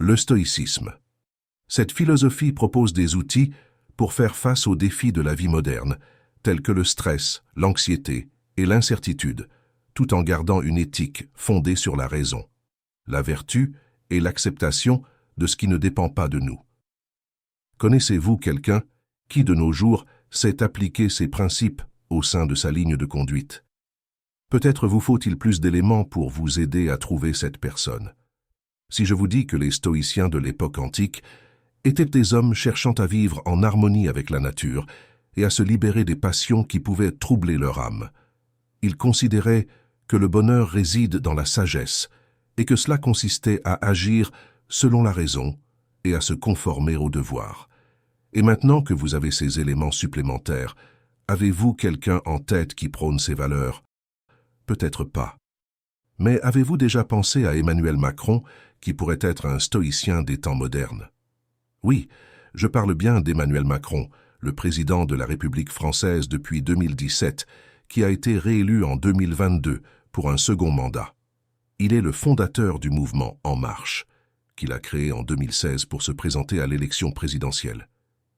Le stoïcisme. Cette philosophie propose des outils pour faire face aux défis de la vie moderne, tels que le stress, l'anxiété et l'incertitude, tout en gardant une éthique fondée sur la raison, la vertu et l'acceptation de ce qui ne dépend pas de nous. Connaissez-vous quelqu'un qui, de nos jours, sait appliquer ces principes au sein de sa ligne de conduite? Peut-être vous faut-il plus d'éléments pour vous aider à trouver cette personne. Si je vous dis que les stoïciens de l'époque antique étaient des hommes cherchant à vivre en harmonie avec la nature et à se libérer des passions qui pouvaient troubler leur âme, ils considéraient que le bonheur réside dans la sagesse et que cela consistait à agir selon la raison et à se conformer au devoir. Et maintenant que vous avez ces éléments supplémentaires, avez-vous quelqu'un en tête qui prône ces valeurs? Peut-être pas. Mais avez-vous déjà pensé à Emmanuel Macron, qui pourrait être un stoïcien des temps modernes? Oui, je parle bien d'Emmanuel Macron, le président de la République française depuis 2017, qui a été réélu en 2022 pour un second mandat. Il est le fondateur du mouvement En Marche, qu'il a créé en 2016 pour se présenter à l'élection présidentielle.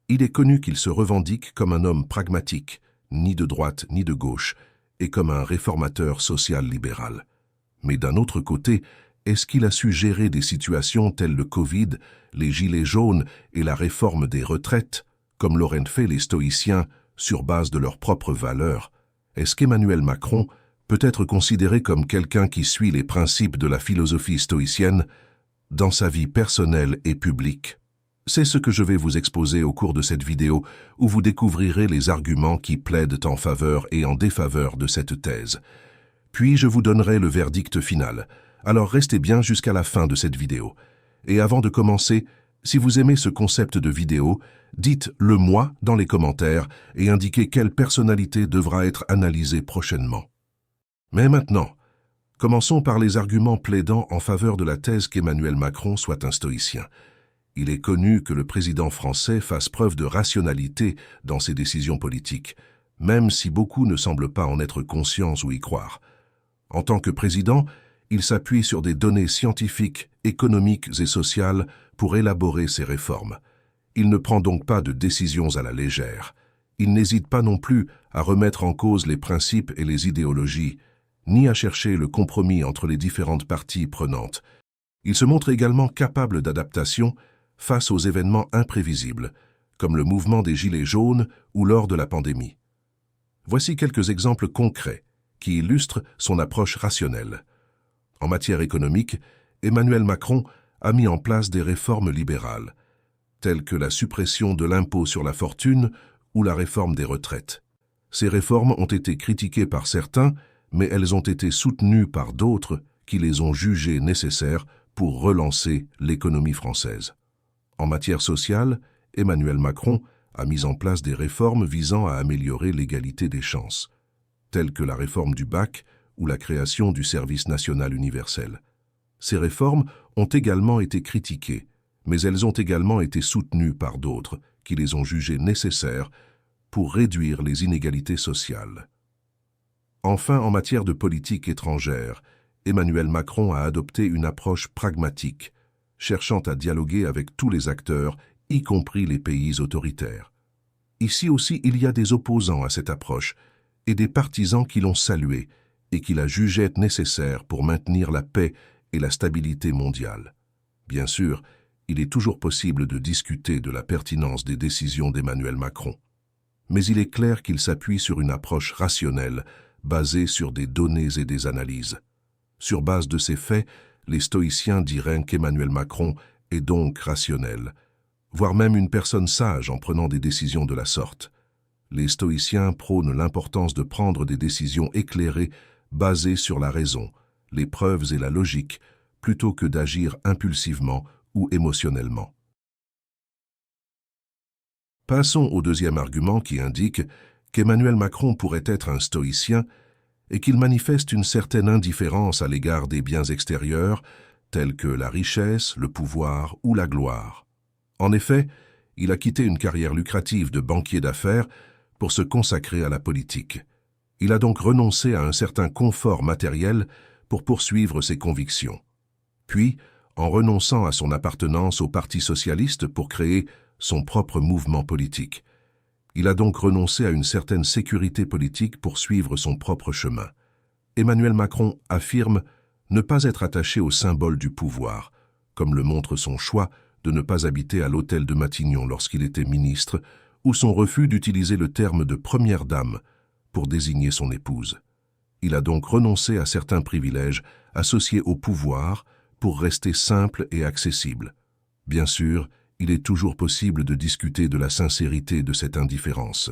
Il est connu qu'il se revendique comme un homme pragmatique, ni de droite ni de gauche, et comme un réformateur social-libéral. Mais d'un autre côté, est-ce qu'il a su gérer des situations telles le Covid, les gilets jaunes et la réforme des retraites, comme l'auraient fait les stoïciens sur base de leurs propres valeurs? Est-ce qu'Emmanuel Macron peut être considéré comme quelqu'un qui suit les principes de la philosophie stoïcienne dans sa vie personnelle et publique? C'est ce que je vais vous exposer au cours de cette vidéo, où vous découvrirez les arguments qui plaident en faveur et en défaveur de cette thèse. Puis je vous donnerai le verdict final. Alors restez bien jusqu'à la fin de cette vidéo. Et avant de commencer, si vous aimez ce concept de vidéo, dites-le moi dans les commentaires et indiquez quelle personnalité devra être analysée prochainement. Mais maintenant, commençons par les arguments plaidant en faveur de la thèse qu'Emmanuel Macron soit un stoïcien. Il est connu que le président français fasse preuve de rationalité dans ses décisions politiques, même si beaucoup ne semblent pas en être conscients ou y croire. En tant que président, il s'appuie sur des données scientifiques, économiques et sociales pour élaborer ses réformes. Il ne prend donc pas de décisions à la légère. Il n'hésite pas non plus à remettre en cause les principes et les idéologies, ni à chercher le compromis entre les différentes parties prenantes. Il se montre également capable d'adaptation face aux événements imprévisibles, comme le mouvement des Gilets jaunes ou lors de la pandémie. Voici quelques exemples concrets qui illustrent son approche rationnelle. En matière économique, Emmanuel Macron a mis en place des réformes libérales, telles que la suppression de l'impôt sur la fortune ou la réforme des retraites. Ces réformes ont été critiquées par certains, mais elles ont été soutenues par d'autres qui les ont jugées nécessaires pour relancer l'économie française. En matière sociale, Emmanuel Macron a mis en place des réformes visant à améliorer l'égalité des chances, telles que la réforme du bac ou la création du service national universel. Ces réformes ont également été critiquées, mais elles ont également été soutenues par d'autres qui les ont jugées nécessaires pour réduire les inégalités sociales. Enfin, en matière de politique étrangère, Emmanuel Macron a adopté une approche pragmatique, cherchant à dialoguer avec tous les acteurs, y compris les pays autoritaires. Ici aussi, il y a des opposants à cette approche et des partisans qui l'ont saluée et qui la jugeaient nécessaire pour maintenir la paix et la stabilité mondiale. Bien sûr, il est toujours possible de discuter de la pertinence des décisions d'Emmanuel Macron. Mais il est clair qu'il s'appuie sur une approche rationnelle, basée sur des données et des analyses. Sur base de ces faits, les stoïciens diraient qu'Emmanuel Macron est donc rationnel, voire même une personne sage en prenant des décisions de la sorte. Les stoïciens prônent l'importance de prendre des décisions éclairées, basées sur la raison, les preuves et la logique, plutôt que d'agir impulsivement ou émotionnellement. Passons au deuxième argument qui indique qu'Emmanuel Macron pourrait être un stoïcien et qu'il manifeste une certaine indifférence à l'égard des biens extérieurs, tels que la richesse, le pouvoir ou la gloire. En effet, il a quitté une carrière lucrative de banquier d'affaires pour se consacrer à la politique. Il a donc renoncé à un certain confort matériel pour poursuivre ses convictions. Puis, en renonçant à son appartenance au Parti socialiste pour créer son propre mouvement politique. Il a donc renoncé à une certaine sécurité politique pour suivre son propre chemin. Emmanuel Macron affirme ne pas être attaché au symbole du pouvoir, comme le montre son choix de ne pas habiter à l'hôtel de Matignon lorsqu'il était ministre, ou son refus d'utiliser le terme de première dame pour désigner son épouse. Il a donc renoncé à certains privilèges associés au pouvoir pour rester simple et accessible. Bien sûr, il est toujours possible de discuter de la sincérité de cette indifférence.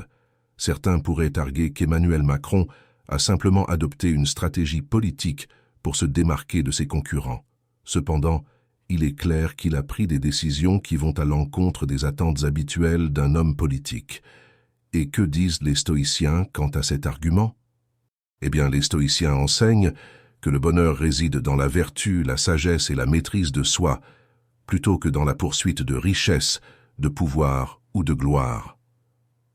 Certains pourraient arguer qu'Emmanuel Macron a simplement adopté une stratégie politique pour se démarquer de ses concurrents. Cependant, il est clair qu'il a pris des décisions qui vont à l'encontre des attentes habituelles d'un homme politique. Et que disent les stoïciens quant à cet argument? Eh bien, les stoïciens enseignent que le bonheur réside dans la vertu, la sagesse et la maîtrise de soi, plutôt que dans la poursuite de richesse, de pouvoir ou de gloire.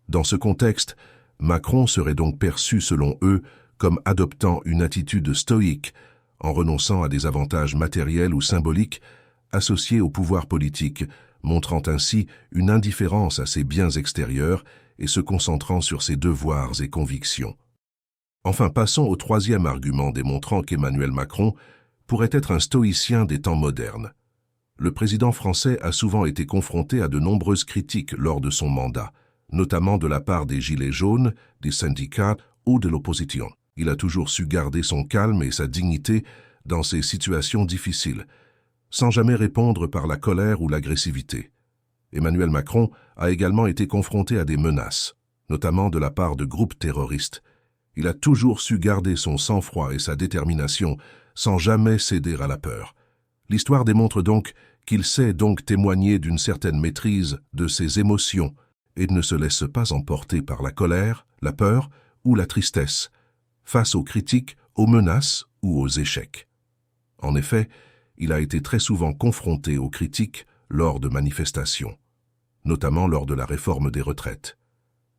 Dans ce contexte, Macron serait donc perçu selon eux comme adoptant une attitude stoïque, en renonçant à des avantages matériels ou symboliques associés au pouvoir politique, montrant ainsi une indifférence à ses biens extérieurs et se concentrant sur ses devoirs et convictions. Enfin, passons au troisième argument démontrant qu'Emmanuel Macron pourrait être un stoïcien des temps modernes. Le président français a souvent été confronté à de nombreuses critiques lors de son mandat, notamment de la part des Gilets jaunes, des syndicats ou de l'opposition. Il a toujours su garder son calme et sa dignité dans ces situations difficiles, sans jamais répondre par la colère ou l'agressivité. Emmanuel Macron a également été confronté à des menaces, notamment de la part de groupes terroristes. Il a toujours su garder son sang-froid et sa détermination sans jamais céder à la peur. L'histoire démontre donc qu'il sait donc témoigner d'une certaine maîtrise de ses émotions et ne se laisse pas emporter par la colère, la peur ou la tristesse, face aux critiques, aux menaces ou aux échecs. En effet, il a été très souvent confronté aux critiques lors de manifestations, notamment lors de la réforme des retraites.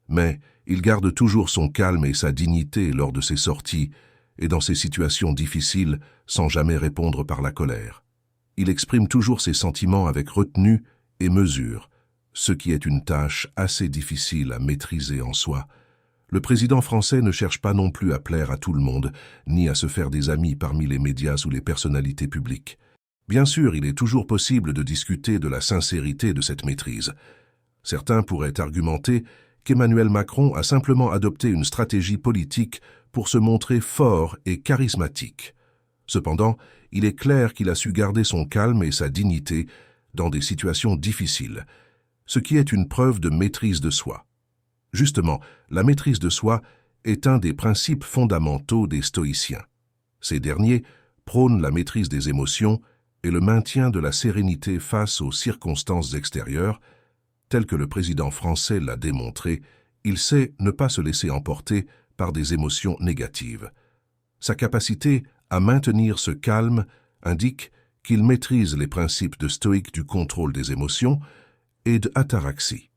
Mais il garde toujours son calme et sa dignité lors de ses sorties et dans ces situations difficiles sans jamais répondre par la colère. Il exprime toujours ses sentiments avec retenue et mesure, ce qui est une tâche assez difficile à maîtriser en soi. Le président français ne cherche pas non plus à plaire à tout le monde, ni à se faire des amis parmi les médias ou les personnalités publiques. Bien sûr, il est toujours possible de discuter de la sincérité de cette maîtrise. Certains pourraient argumenter qu'Emmanuel Macron a simplement adopté une stratégie politique pour se montrer fort et charismatique. Cependant, il est clair qu'il a su garder son calme et sa dignité dans des situations difficiles, ce qui est une preuve de maîtrise de soi. Justement, la maîtrise de soi est un des principes fondamentaux des stoïciens. Ces derniers prônent la maîtrise des émotions et le maintien de la sérénité face aux circonstances extérieures. Tel que le président français l'a démontré, il sait ne pas se laisser emporter par des émotions négatives. Sa capacité à maintenir ce calme indique qu'il maîtrise les principes de stoïque du contrôle des émotions et de ataraxie.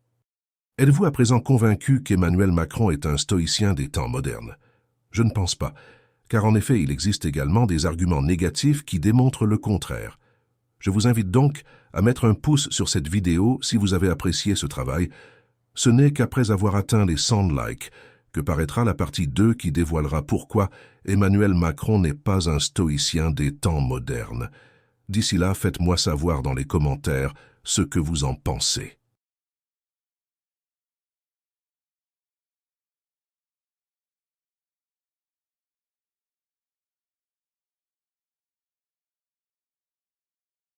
Êtes-vous à présent convaincu qu'Emmanuel Macron est un stoïcien des temps modernes? Je ne pense pas, car en effet il existe également des arguments négatifs qui démontrent le contraire. Je vous invite donc à mettre un pouce sur cette vidéo si vous avez apprécié ce travail. Ce n'est qu'après avoir atteint les 100 likes que paraîtra la partie 2 qui dévoilera pourquoi Emmanuel Macron n'est pas un stoïcien des temps modernes. D'ici là, faites-moi savoir dans les commentaires ce que vous en pensez.